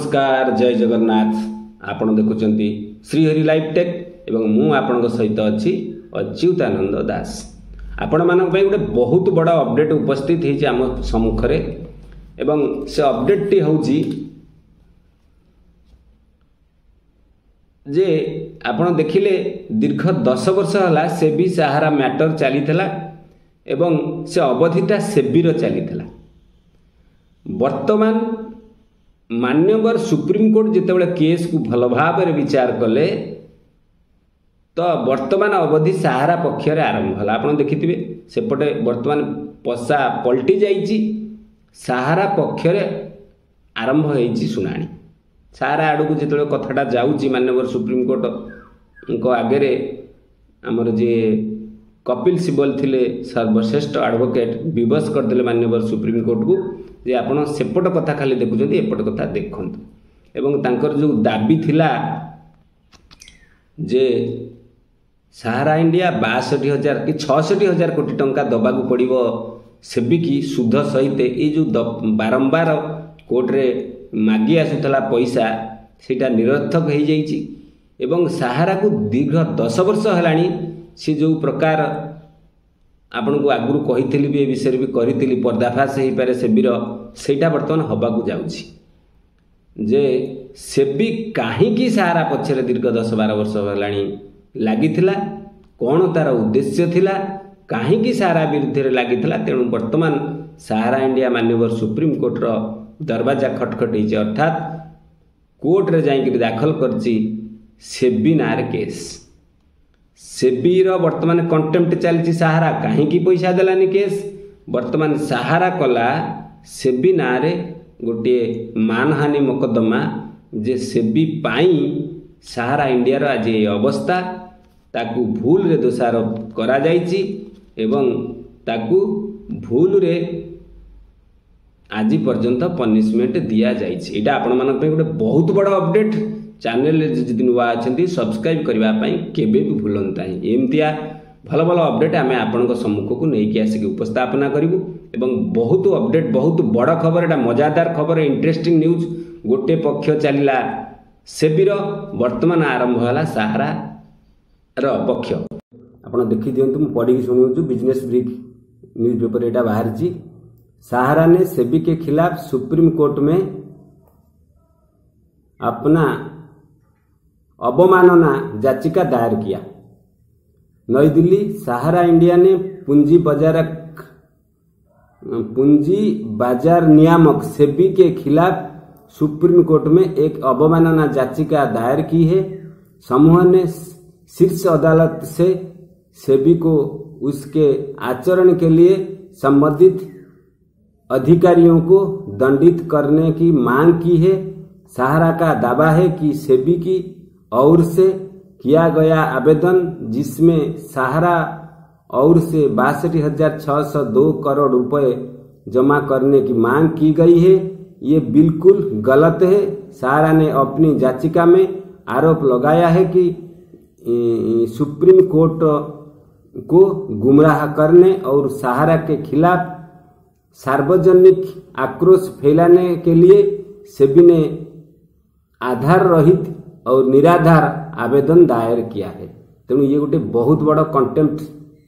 नमस्कार जय जगन्नाथ। आपण देखुचंती श्रीहरि लाइव टेक एवं मु आपण सहित अच्छी अच्युतानंद दास। आपण मान गोटे बहुत बड़ा अपडेट उपस्थित होती आम सम्मुखें एवं से अपडेट टी होची जे आपण देखिले दीर्घ 10 वर्ष है सेबी सहारा मैटर चलीथिला एवं से अवधिटा सेबीर चलीथिला। वर्तमान मान्यवर सुप्रीम कोर्ट जितेबाला केस को भल भाव विचार कले तो वर्तमान अवधि सहारा पक्षर आरंभ है। आप देखिए सेपटे वर्तमान पशा पलटि जाइए सहारा पक्षर आरंभ होती शुणाणी। सहारा आड़ को जो कथाटा जाऊँगी मान्यवर सुप्रीम कोर्ट आगे आमर जे कपिल सिब्बल थिले सर्वश्रेष्ठ एडवोकेट विवश करदे मान्यवर सुप्रीम कोर्ट को जे आपण सेपट कथा खाली देखुं एपट कथा देखंतु एवं तांकर जो दाबी थिला जे सहारा इंडिया 62,000 कि 66,000 कोटी टंका दबा को पड़ो सेबी की सुध सहित ये जो बारंबार कोर्ट रे मागी आसुला पैसा सेटा निरर्थक हो जाइए एवं सहारा को दीर्घ 10 वर्ष है सी जो प्रकार आपण को आगु कही भी ए विषय भी करी पर्दाफाश हो पारे सेबीर सेटा बर्तमान हवाक जाऊँगी जे सेबी कहीं सहारा पक्षर दीर्घ 10-12 वर्ष है लगी कौन तार उद्देश्य थिला कहीं सहारा विरुद्ध लगी तेणु वर्तमान सहारा इंडिया मान्यवर सुप्रीम कोर्टर दरवाजा खटखट अर्थात कोर्ट रे जाइक दाखल करची सेबी नार केस। सेबीर वर्तमान कंटेम्प्ट चलती सहारा कहीं पैसा देलानी केस वर्तमान सहारा कला सेबी नारे गोटे मानहानि मोकदमा जे सेबी पाई सहारा इंडिया आज ये अवस्था ताकू भूल रे दोषारोप करा जाइछि एवं ताकू भूल रे आज पर्यंत पनिशमेंट दिया जाइछि। एटा आपण मन पे गोटे बहुत बड़ा अपडेट चैनल जदि नुआ अच्छा सब्सक्राइब करने केबे भी भूलता ही एमतिया भल भल अपडेट आम आपण सम्मुख को लेकिन आसिक उपस्थापना करूँ एवं बहुत अपडेट बहुत बड़ खबर एटा मजादार खबर इंटरेस्टिंग न्यूज गोटे पक्ष चलला सेबीर वर्तमान आरंभ है सहारा पक्ष। आपड़ देखी दिंतु पढ़ी शुणु बिजनेस ब्रिक न्यूज पेपर एटा बाहर सहारा ने सेबी के खिलाफ सुप्रीम कोर्ट में अपना अवमानना याचिका दायर किया। नई दिल्ली सहारा इंडिया ने पूंजी बाजार नियामक सेबी के खिलाफ सुप्रीम कोर्ट में एक अवमानना याचिका दायर की है। समूह ने शीर्ष अदालत से सेबी को उसके आचरण के लिए संबंधित अधिकारियों को दंडित करने की मांग की है। सहारा का दावा है कि सेबी की ओर से किया गया आवेदन जिसमें सहारा और से 62,602 करोड़ रुपए जमा करने की मांग की गई है ये बिल्कुल गलत है। सहारा ने अपनी याचिका में आरोप लगाया है कि सुप्रीम कोर्ट को गुमराह करने और सहारा के खिलाफ सार्वजनिक आक्रोश फैलाने के लिए सेबी ने आधार रहित और निराधार आवेदन दायर किया है। तेणु ये गोटे बहुत बड़ कंटेम्प्ट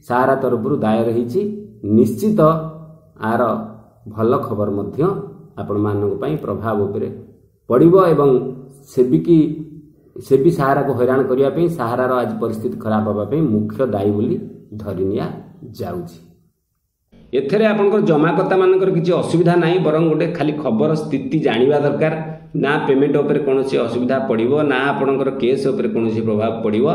सहारा तरफ दायर होती निश्चित आर भल खबर मध्य आपण मानक पई प्रभाव उपरे पड़िबो एवं सेबी सहारा को हैरान करिया पई सहारा रो आज परिस्थिति खराब होबा पई मुख्य दायी बोली धरिनिया जाउची। एथरे आपनकर जमाकर्ता मानकर किसी असुविधा नाही बरं गोटे खाली खबर स्थिति जानिबा दरकार ना पेमेंट उपरे कोनोसी असुविधा पड़िबो ना आपनकर केस उपरे कोनोसी प्रभाव पड़िबो।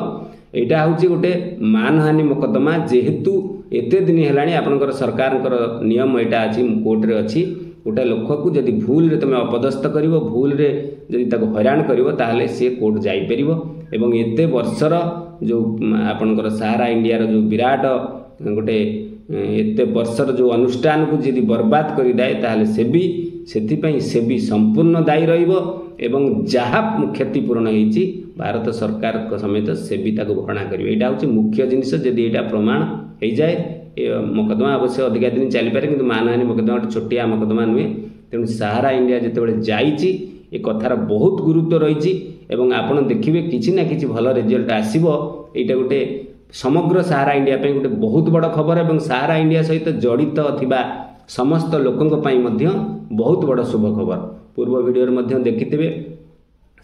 एटा होची गोटे मानहानि मोकदमा जेहेतु एते दिन हेलाणी आपनकर सरकारकर नियम एटा अछि कोर्ट रे अछि गोटे लोक को जदि भूल रे तुम अपदस्थ करिवो भूल रे जदि ताको हैरान करिवो ताहले से कोर्ट जाई परिवो एवं एते वर्षर जो आपनकर सहारा इंडिया रो जो विराट गोटे एते वर्षर जो अनुष्ठान को जदि बर्बाद करि दाए ताहले सेबी संपूर्ण दायी रहिबो एवं जहाँ क्षतिपूरण होती भारत सरकार समेत सेबी ताको भरणा करिवे। एटा होची मुख्य जिनिस जदि एटा प्रमाण हो जाए मोकदमा अवश्य अधिका दिन चली पारे किंतु मानहानि मोकदमा छोटिया मोकदमा नुहे। तेणु सहारा इंडिया जितेबाला जाइछि ए कथार बहुत गुरुत्व रही एवं आपण देखिए किसी ना किसी भल रिजल्ट आसो। यहाँ गोटे समग्र सहारा इंडिया पे गोटे बहुत बड़ खबर और सहारा इंडिया सहित जड़ित थिबा समस्त लोकों बहुत बड़ शुभ खबर। पूर्व वीडियो देखिथे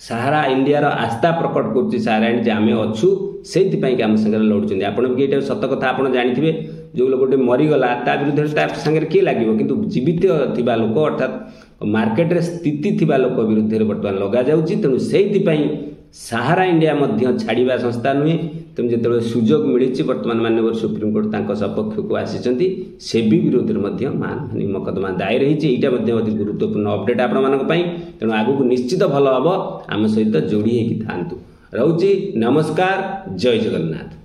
सहारा इंडिया आस्था प्रकट कर सहारा इंडिया आम अच्छू से आम सागर लड़ुं। आपड़ भी ये सत कथा आप जानते जो लोक मरीगला ता विरुद्ध सागर किए लगे कि जीवित थिबा लोक अर्थात मार्केट रे स्थिति थिबा लोक विरुद्ध बर्तमान लगा जाउची। तेणु से सहारा इंडिया छाड़ा संस्था नुहे। तेणु जो सुजोग मिली बर्तमान माननीय सुप्रीमकोर्ट तक सपक्ष को आसी से भी विरोध में मकदमा दायर होती गुरुत्वपूर्ण अपडेट आपण। तेणु आगू निश्चित भल हम आम सहित जोड़ी होती था। रोची नमस्कार, जय जगन्नाथ।